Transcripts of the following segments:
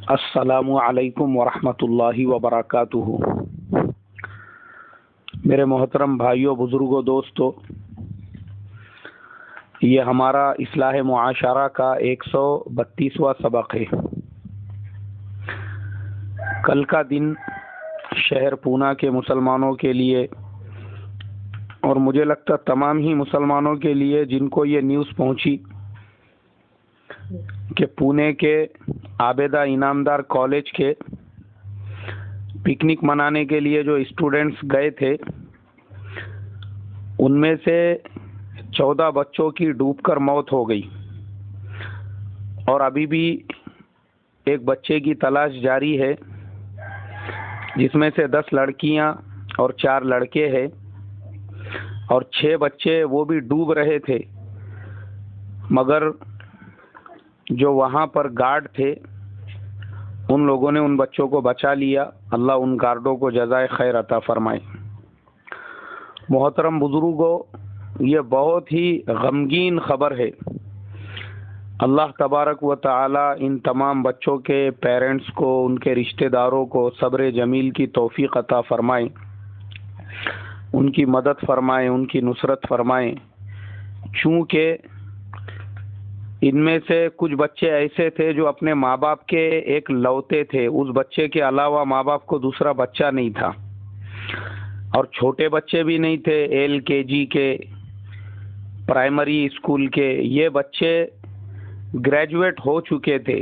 السلام علیکم ورحمۃ اللہ وبرکاتہ۔ میرے محترم بھائیوں، بزرگوں، دوستوں، یہ ہمارا اصلاح معاشرہ کا 132واں سبق ہے۔ کل کا دن شہر پونا کے مسلمانوں کے لیے اور مجھے لگتا تمام ہی مسلمانوں کے لیے جن کو یہ نیوز پہنچی کہ پونے کے عابدہ انعامدار کالج کے پکنک منانے کے لیے جو اسٹوڈنٹس گئے تھے ان میں سے 14 بچوں کی ڈوب کر موت ہو گئی اور ابھی بھی ایک بچے کی تلاش جاری ہے، جس میں سے 10 لڑکیاں اور 4 لڑکے ہیں اور 6 بچے وہ بھی ڈوب رہے تھے، مگر جو وہاں پر گارڈ تھے ان لوگوں نے ان بچوں کو بچا لیا۔ اللہ ان گارڈوں کو جزائے خیر عطا فرمائے۔ محترم بزرگوں، یہ بہت ہی غمگین خبر ہے۔ اللہ تبارک و تعالی ان تمام بچوں کے پیرنٹس کو، ان کے رشتہ داروں کو صبر جمیل کی توفیق عطا فرمائے، ان کی مدد فرمائے، ان کی نصرت فرمائے، چونکہ ان میں سے کچھ بچے ایسے تھے جو اپنے ماں باپ کے ایک لوتے تھے، اس بچے کے علاوہ ماں باپ کو دوسرا بچہ نہیں تھا، اور چھوٹے بچے بھی نہیں تھے، LKG کے، پرائمری اسکول کے، یہ بچے گریجویٹ ہو چکے تھے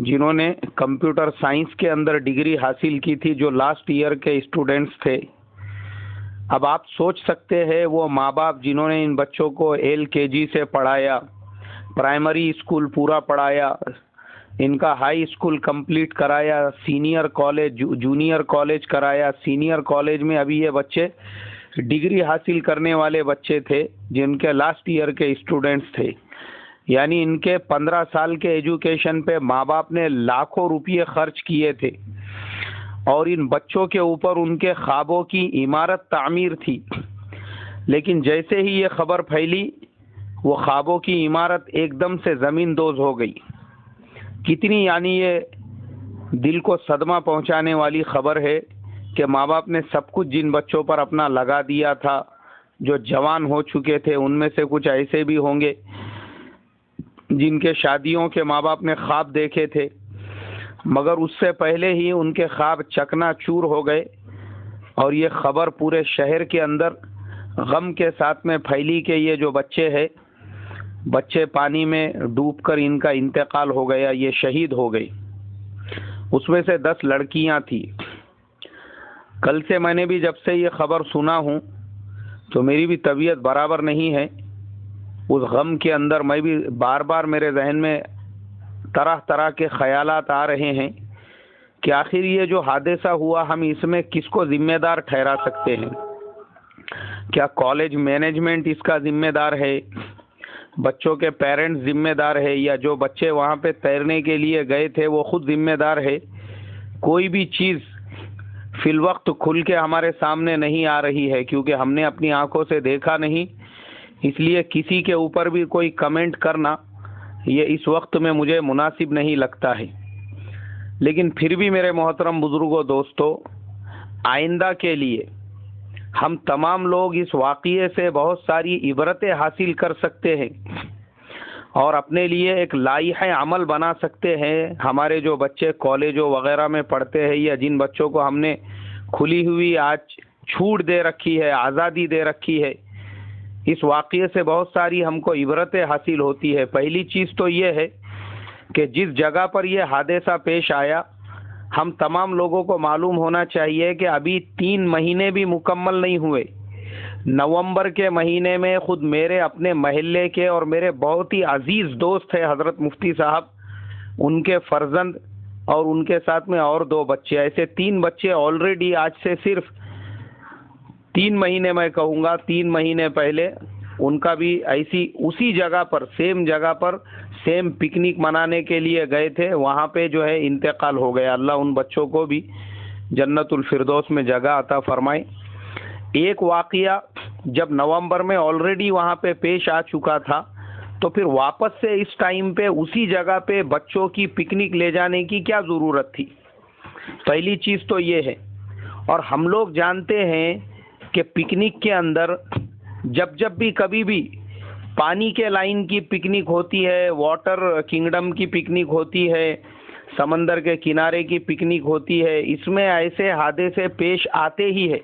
جنہوں نے کمپیوٹر سائنس کے اندر ڈگری حاصل کی تھی، جو لاسٹ ایئر کے اسٹوڈنٹس تھے۔ اب آپ سوچ سکتے ہیں وہ ماں باپ جنہوں نے ان بچوں کو LKG سے پڑھایا، پرائمری اسکول پورا پڑھایا، ان کا ہائی اسکول کمپلیٹ کرایا، سینئر کالج، جونیئر کالج کرایا، سینئر کالج میں ابھی یہ بچے ڈگری حاصل کرنے والے بچے تھے جن کے لاسٹ ایئر کے اسٹوڈنٹس تھے، یعنی ان کے 15 سال کے ایجوکیشن پہ ماں باپ نے لاکھوں روپے خرچ کیے تھے اور ان بچوں کے اوپر ان کے خوابوں کی عمارت تعمیر تھی، لیکن جیسے ہی یہ خبر پھیلی وہ خوابوں کی عمارت ایک دم سے زمین دوز ہو گئی۔ کتنی یعنی یہ دل کو صدمہ پہنچانے والی خبر ہے کہ ماں باپ نے سب کچھ جن بچوں پر اپنا لگا دیا تھا، جو جوان ہو چکے تھے، ان میں سے کچھ ایسے بھی ہوں گے جن کے شادیوں کے ماں باپ نے خواب دیکھے تھے، مگر اس سے پہلے ہی ان کے خواب چکنا چور ہو گئے، اور یہ خبر پورے شہر کے اندر غم کے ساتھ میں پھیلی کہ یہ جو بچے پانی میں ڈوب کر ان کا انتقال ہو گیا، یہ شہید ہو گئے۔ اس میں سے 10 لڑکیاں تھیں۔ کل سے میں نے بھی جب سے یہ خبر سنا ہوں تو میری بھی طبیعت برابر نہیں ہے، اس غم کے اندر میں بھی بار بار میرے ذہن میں طرح طرح کے خیالات آ رہے ہیں کہ آخر یہ جو حادثہ ہوا ہم اس میں کس کو ذمہ دار ٹھہرا سکتے ہیں؟ کیا کالج مینجمنٹ اس کا ذمہ دار ہے؟ بچوں کے پیرنٹس ذمہ دار ہے؟ یا جو بچے وہاں پہ تیرنے کے لیے گئے تھے وہ خود ذمہ دار ہے؟ کوئی بھی چیز فی الوقت کھل کے ہمارے سامنے نہیں آ رہی ہے، کیونکہ ہم نے اپنی آنکھوں سے دیکھا نہیں، اس لیے کسی کے اوپر بھی کوئی کمنٹ کرنا یہ اس وقت میں مجھے مناسب نہیں لگتا ہے۔ لیکن پھر بھی میرے محترم بزرگوں، دوستوں، آئندہ کے لیے ہم تمام لوگ اس واقعے سے بہت ساری عبرتیں حاصل کر سکتے ہیں اور اپنے لیے ایک لائحہ عمل بنا سکتے ہیں۔ ہمارے جو بچے کالجوں وغیرہ میں پڑھتے ہیں یا جن بچوں کو ہم نے کھلی ہوئی آج چھوٹ دے رکھی ہے، آزادی دے رکھی ہے، اس واقعے سے بہت ساری ہم کو عبرتیں حاصل ہوتی ہے۔ پہلی چیز تو یہ ہے کہ جس جگہ پر یہ حادثہ پیش آیا، ہم تمام لوگوں کو معلوم ہونا چاہیے کہ ابھی 3 مہینے بھی مکمل نہیں ہوئے۔ نومبر کے مہینے میں خود میرے اپنے محلے کے اور میرے بہت ہی عزیز دوست ہیں حضرت مفتی صاحب، ان کے فرزند اور ان کے ساتھ میں اور 2 بچے، ایسے 3 بچے آلریڈی آج سے صرف 3 مہینے، میں کہوں گا 3 مہینے پہلے ان کا بھی اسی جگہ پر، سیم جگہ پر، سیم پکنک منانے کے لیے گئے تھے، وہاں پہ جو ہے انتقال ہو گیا۔ اللہ ان بچوں کو بھی جنت الفردوس میں جگہ عطا فرمائے۔ ایک واقعہ جب نومبر میں آلریڈی وہاں پہ پیش آ چکا تھا، تو پھر واپس سے اس ٹائم پہ اسی جگہ پہ بچوں کی پکنک لے جانے کی کیا ضرورت تھی؟ پہلی چیز تو یہ ہے. اور ہم لوگ جانتے ہیں کہ پکنک کے اندر جب بھی کبھی بھی پانی کے لائن کی پکنک ہوتی ہے، واٹر کنگڈم کی پکنک ہوتی ہے، سمندر کے کنارے کی پکنک ہوتی ہے، اس میں ایسے حادثے پیش آتے ہی ہے.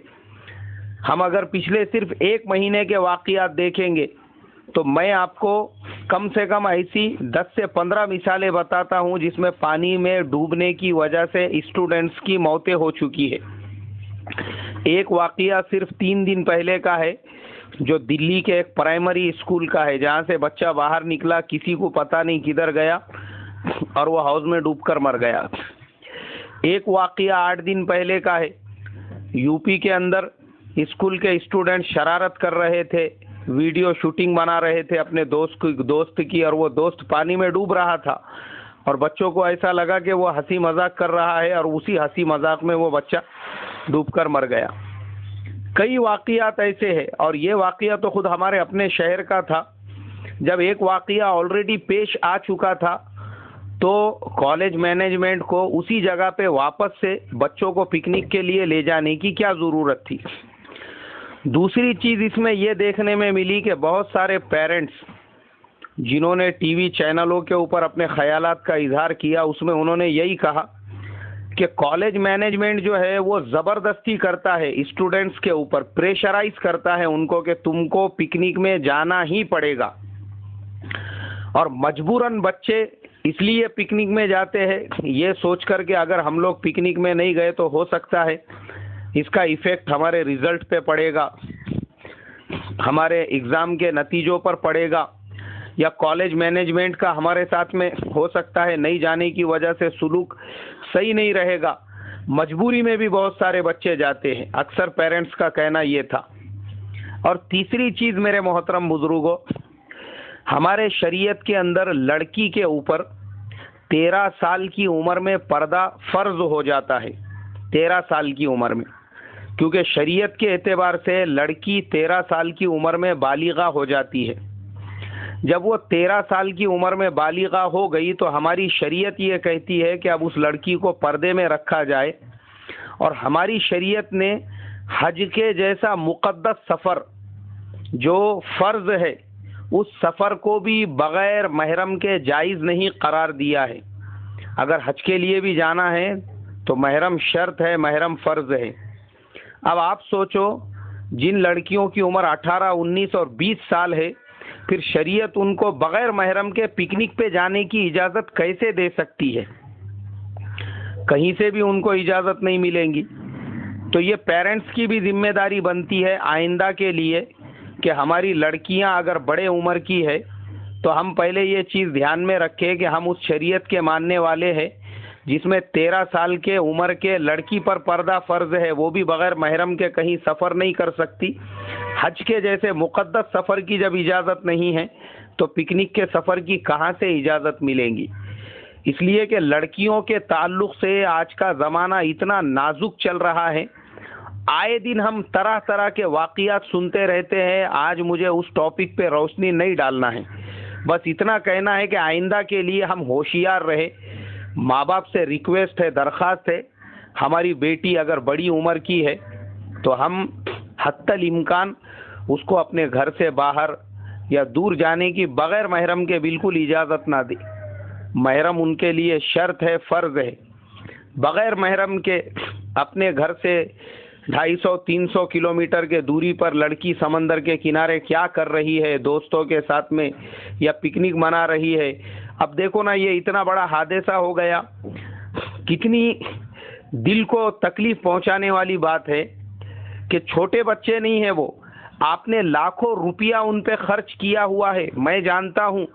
ہم اگر پچھلے صرف 1 مہینے کے واقعات دیکھیں گے تو میں آپ کو کم سے کم ایسی 10 سے 15 مثالیں بتاتا ہوں جس میں پانی میں ڈوبنے کی وجہ سے اسٹوڈنٹس کی موتیں ہو چکی ہے. ایک واقعہ صرف 3 دن پہلے کا ہے جو دلی کے ایک پرائمری اسکول کا ہے، جہاں سے بچہ باہر نکلا، کسی کو پتہ نہیں کدھر گیا اور وہ ہاؤس میں ڈوب کر مر گیا. ایک واقعہ 8 دن پہلے کا ہے، یو پی کے اندر اسکول کے اسٹوڈنٹ شرارت کر رہے تھے، ویڈیو شوٹنگ بنا رہے تھے اپنے دوست کی، اور وہ دوست پانی میں ڈوب رہا تھا اور بچوں کو ایسا لگا کہ وہ ہنسی مذاق کر رہا ہے اور اسی ہنسی مذاق میں وہ بچہ ڈوب کر مر گیا. کئی واقعات ایسے ہیں، اور یہ واقعہ تو خود ہمارے اپنے شہر کا تھا. جب ایک واقعہ آلریڈی پیش آ چکا تھا تو کالج مینجمنٹ کو اسی جگہ پہ واپس سے بچوں کو پکنک کے لیے لے جانے کی کیا ضرورت تھی؟ دوسری چیز اس میں یہ دیکھنے میں ملی کہ بہت سارے پیرنٹس جنہوں نے ٹی وی چینلوں کے اوپر اپنے خیالات کا اظہار کیا، اس میں انہوں نے یہی کہا کہ کالج مینجمنٹ جو ہے وہ زبردستی کرتا ہے اسٹوڈنٹس کے اوپر، پریشرائز کرتا ہے ان کو کہ تم کو پکنک میں جانا ہی پڑے گا، اور مجبوراً بچے اس لیے پکنک میں جاتے ہیں یہ سوچ کر کہ اگر ہم لوگ پکنک میں نہیں گئے تو ہو سکتا ہے اس کا ایفیکٹ ہمارے ریزلٹ پہ پڑے گا، ہمارے ایگزام کے نتیجوں پر پڑے گا، یا کالج مینجمنٹ کا ہمارے ساتھ میں ہو سکتا ہے نہیں جانے کی وجہ سے سلوک صحیح نہیں رہے گا. مجبوری میں بھی بہت سارے بچے جاتے ہیں، اکثر پیرنٹس کا کہنا یہ تھا. اور تیسری چیز میرے محترم بزرگوں، ہمارے شریعت کے اندر لڑکی کے اوپر 13 سال کی عمر میں پردہ فرض ہو جاتا ہے. 13 سال کی عمر میں، کیونکہ شریعت کے اعتبار سے لڑکی 13 سال کی عمر میں بالغہ ہو جاتی ہے. جب وہ 13 سال کی عمر میں بالغہ ہو گئی تو ہماری شریعت یہ کہتی ہے کہ اب اس لڑکی کو پردے میں رکھا جائے، اور ہماری شریعت نے حج کے جیسا مقدس سفر جو فرض ہے اس سفر کو بھی بغیر محرم کے جائز نہیں قرار دیا ہے. اگر حج کے لیے بھی جانا ہے تو محرم شرط ہے، محرم فرض ہے. اب آپ سوچو جن لڑکیوں کی عمر 18، 19 اور 20 سال ہے، پھر شریعت ان کو بغیر محرم کے پکنک پہ جانے کی اجازت کیسے دے سکتی ہے؟ کہیں سے بھی ان کو اجازت نہیں ملیں گی. تو یہ پیرنٹس کی بھی ذمہ داری بنتی ہے آئندہ کے لیے کہ ہماری لڑکیاں اگر بڑے عمر کی ہے تو ہم پہلے یہ چیز دھیان میں رکھیں کہ ہم اس شریعت کے ماننے والے ہیں جس میں 13 سال کے عمر کے لڑکی پر پردہ فرض ہے، وہ بھی بغیر محرم کے کہیں سفر نہیں کر سکتی. حج کے جیسے مقدس سفر کی جب اجازت نہیں ہے تو پکنک کے سفر کی کہاں سے اجازت ملیں گی؟ اس لیے کہ لڑکیوں کے تعلق سے آج کا زمانہ اتنا نازک چل رہا ہے، آئے دن ہم طرح طرح کے واقعات سنتے رہتے ہیں. آج مجھے اس ٹاپک پہ روشنی نہیں ڈالنا ہے، بس اتنا کہنا ہے کہ آئندہ کے لیے ہم ہوشیار رہے. ماں باپ سے ریکویسٹ ہے، درخواست ہے، ہماری بیٹی اگر بڑی عمر کی ہے تو ہم حتی الامکان اس کو اپنے گھر سے باہر یا دور جانے کی بغیر محرم کے بالکل اجازت نہ دیں. محرم ان کے لیے شرط ہے، فرض ہے. بغیر محرم کے اپنے گھر سے 250-300 کلومیٹر کے دوری پر لڑکی سمندر کے کنارے کیا کر رہی ہے، دوستوں کے ساتھ میں یا پکنک منا رہی ہے. اب دیکھو نا، یہ اتنا بڑا حادثہ ہو گیا، کتنی دل کو تکلیف پہنچانے والی بات ہے کہ چھوٹے بچے نہیں ہیں وہ، آپ نے لاکھوں روپیہ ان پہ خرچ کیا ہوا ہے. میں جانتا ہوں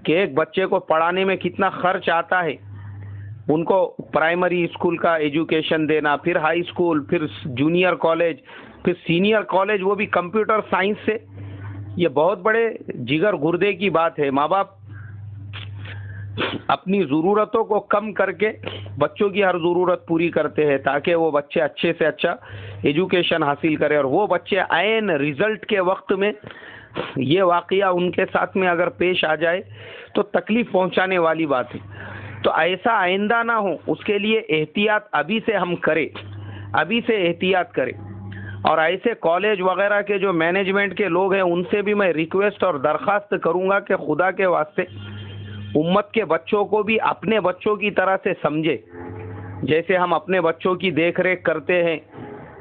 کہ ایک بچے کو پڑھانے میں کتنا خرچ آتا ہے، ان کو پرائمری اسکول کا ایجوکیشن دینا، پھر ہائی اسکول، پھر جونیئر کالج، پھر سینئر کالج، وہ بھی کمپیوٹر سائنس سے. یہ بہت بڑے جگر گردے کی بات ہے. ماں باپ اپنی ضرورتوں کو کم کر کے بچوں کی ہر ضرورت پوری کرتے ہیں تاکہ وہ بچے اچھے سے اچھا ایجوکیشن حاصل کرے، اور وہ بچے عین رزلٹ کے وقت میں یہ واقعہ ان کے ساتھ میں اگر پیش آ جائے تو تکلیف پہنچانے والی بات ہے. تو ایسا آئندہ نہ ہو اس کے لیے احتیاط ابھی سے ہم کریں، ابھی سے احتیاط کریں. اور ایسے کالج وغیرہ کے جو مینجمنٹ کے لوگ ہیں ان سے بھی میں ریکویسٹ اور درخواست کروں گا کہ خدا کے واسطے امت کے بچوں کو بھی اپنے بچوں کی طرح سے سمجھے. جیسے ہم اپنے بچوں کی دیکھ ریکھ کرتے ہیں،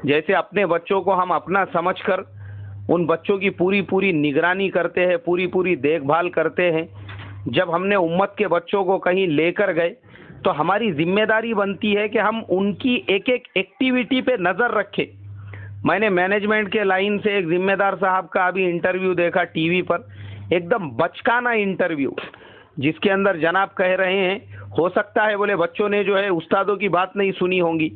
جیسے اپنے بچوں کو ہم اپنا سمجھ کر ان بچوں کی پوری نگرانی کرتے ہیں، پوری دیکھ بھال کرتے ہیں، جب ہم نے امت کے بچوں کو کہیں لے کر گئے تو ہماری ذمہ داری بنتی ہے کہ ہم ان کی ایک ایکٹیویٹی پہ نظر رکھیں. میں نے مینجمنٹ کے لائن سے ایک ذمہ دار صاحب کا ابھی انٹرویو دیکھا ٹی وی پر، ایک دم بچکانہ انٹرویو، جس کے اندر جناب کہہ رہے ہیں ہو سکتا ہے بولے بچوں نے جو ہے استادوں کی بات نہیں سنی ہوں گی.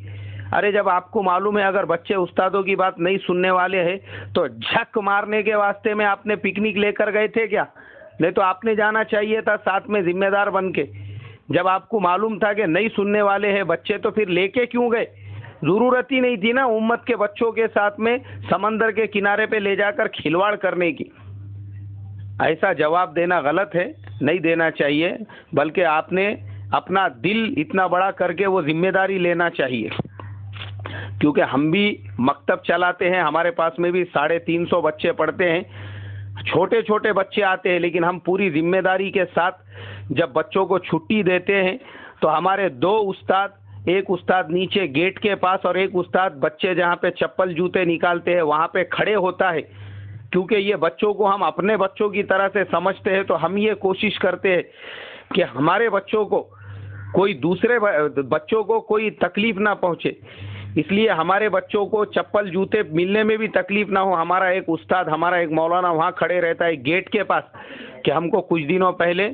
ارے جب آپ کو معلوم ہے اگر بچے استادوں کی بات نہیں سننے والے ہیں تو جھک مارنے کے واسطے میں آپ نے پکنک لے کر گئے تھے کیا؟ نہیں تو آپ نے جانا چاہیے تھا ساتھ میں ذمہ دار بن کے. جب آپ کو معلوم تھا کہ نہیں سننے والے ہیں بچے تو پھر لے کے کیوں گئے؟ ضرورت ہی نہیں تھی نا امت کے بچوں کے ساتھ میں سمندر کے کنارے پہ لے جا کر کھلواڑ کرنے کی. ایسا جواب دینا غلط ہے، نہیں دینا چاہیے، بلکہ آپ نے اپنا دل اتنا بڑا کر کے وہ ذمہ داری لینا چاہیے. کیونکہ ہم بھی مکتب چلاتے ہیں، ہمارے پاس میں بھی 350 بچے پڑھتے ہیں، چھوٹے چھوٹے بچے آتے ہیں، لیکن ہم پوری ذمہ داری کے ساتھ جب بچوں کو چھٹی دیتے ہیں تو ہمارے 2 استاد، ایک استاد نیچے گیٹ کے پاس اور ایک استاد بچے جہاں پہ چپل جوتے نکالتے ہیں وہاں پہ کھڑے ہوتا ہے. کیونکہ یہ بچوں کو ہم اپنے بچوں کی طرح سے سمجھتے ہیں تو ہم یہ کوشش کرتے ہیں کہ ہمارے بچوں کو کوئی دوسرے بچوں کو کوئی تکلیف نہ پہنچے. اس لیے ہمارے بچوں کو چپل جوتے ملنے میں بھی تکلیف نہ ہو. ہمارا ایک استاد، ہمارا ایک مولانا وہاں کھڑے رہتا ہے گیٹ کے پاس کہ ہم کو کچھ دنوں پہلے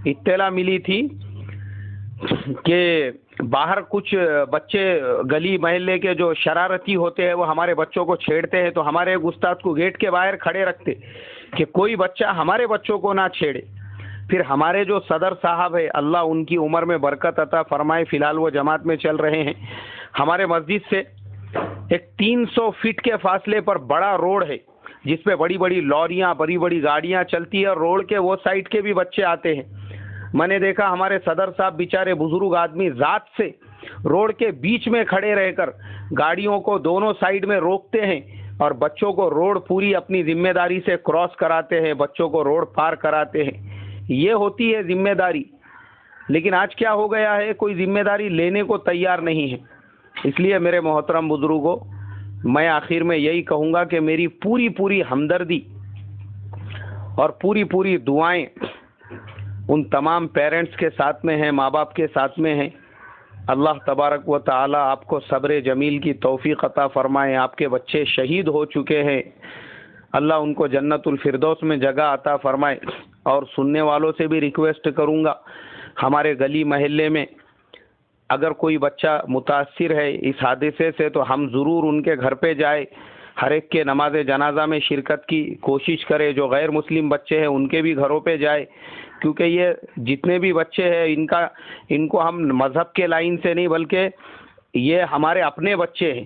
اطلاع ملی تھی کہ باہر کچھ بچے گلی محلے کے جو شرارتی ہوتے ہیں وہ ہمارے بچوں کو چھیڑتے ہیں، تو ہمارے ایک استاد کو گیٹ کے باہر کھڑے رکھتے کہ کوئی بچہ ہمارے بچوں کو نہ چھیڑے. پھر ہمارے جو صدر صاحب ہے، اللہ ان کی عمر میں برکت عطا فرمائے، فی الحال وہ جماعت میں چل رہے ہیں، ہمارے مسجد سے ایک 300 فٹ کے فاصلے پر بڑا روڈ ہے جس پہ بڑی لوریاں، بڑی گاڑیاں چلتی ہے، اور روڈ کے وہ سائڈ کے بھی بچے آتے ہیں. میں نے دیکھا ہمارے صدر صاحب بیچارے بزرگ آدمی ذات سے روڈ کے بیچ میں کھڑے رہ کر گاڑیوں کو دونوں سائیڈ میں روکتے ہیں اور بچوں کو روڈ پوری اپنی ذمہ داری سے کراس کراتے ہیں، بچوں کو روڈ پار کراتے ہیں. یہ ہوتی ہے ذمہ داری. لیکن آج کیا ہو گیا ہے، کوئی ذمہ داری لینے کو تیار نہیں ہے. اس لیے میرے محترم بزرگوں، میں آخر میں یہی کہوں گا کہ میری پوری ہمدردی اور پوری دعائیں ان تمام پیرنٹس کے ساتھ میں ہیں، ماں باپ کے ساتھ میں ہیں. اللہ تبارک و تعالی آپ کو صبر جمیل کی توفیق عطا فرمائے. آپ کے بچے شہید ہو چکے ہیں، اللہ ان کو جنت الفردوس میں جگہ عطا فرمائے. اور سننے والوں سے بھی ریکویسٹ کروں گا، ہمارے گلی محلے میں اگر کوئی بچہ متاثر ہے اس حادثے سے تو ہم ضرور ان کے گھر پہ جائے، ہر ایک کے نماز جنازہ میں شرکت کی کوشش کرے. جو غیر مسلم بچے ہیں ان کے بھی گھروں پہ جائے، کیونکہ یہ جتنے بھی بچے ہیں ان کو ہم مذہب کے لائن سے نہیں بلکہ یہ ہمارے اپنے بچے ہیں.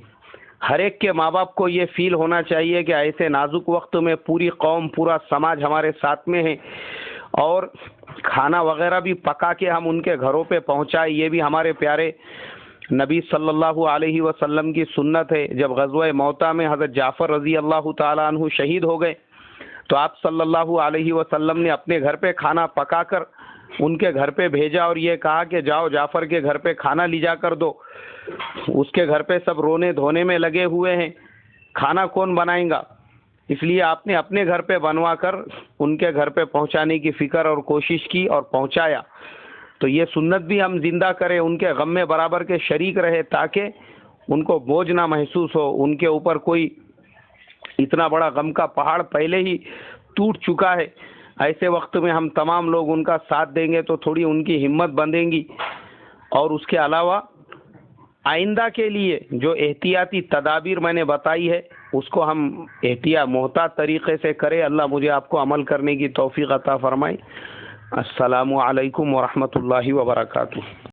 ہر ایک کے ماں باپ کو یہ فیل ہونا چاہیے کہ ایسے نازک وقت میں پوری قوم، پورا سماج ہمارے ساتھ میں ہے، اور کھانا وغیرہ بھی پکا کے ہم ان کے گھروں پہ پہنچائے. یہ بھی ہمارے پیارے نبی صلی اللہ علیہ وسلم کی سنت ہے. جب غزوہ موتہ میں حضرت جعفر رضی اللہ تعالیٰ عنہ شہید ہو گئے تو آپ صلی اللہ علیہ وسلم نے اپنے گھر پہ کھانا پکا کر ان کے گھر پہ بھیجا اور یہ کہا کہ جاؤ جعفر کے گھر پہ کھانا لے جا کر دو. اس کے گھر پہ سب رونے دھونے میں لگے ہوئے ہیں، کھانا کون بنائیں گا؟ اس لیے آپ نے اپنے گھر پہ بنوا کر ان کے گھر پہ پہنچانے کی فکر اور کوشش کی اور پہنچایا. تو یہ سنت بھی ہم زندہ کریں، ان کے غم میں برابر کے شریک رہے تاکہ ان کو بوجھ نہ محسوس ہو. ان کے اوپر کوئی اتنا بڑا غم کا پہاڑ پہلے ہی ٹوٹ چکا ہے، ایسے وقت میں ہم تمام لوگ ان کا ساتھ دیں گے تو تھوڑی ان کی ہمت بندھیں گی. اور اس کے علاوہ آئندہ کے لیے جو احتیاطی تدابیر میں نے بتائی ہے اس کو ہم محتاط طریقے سے کریں. اللہ مجھے آپ کو عمل کرنے کی توفیق عطا فرمائے. السلام علیکم ورحمۃ اللہ وبرکاتہ.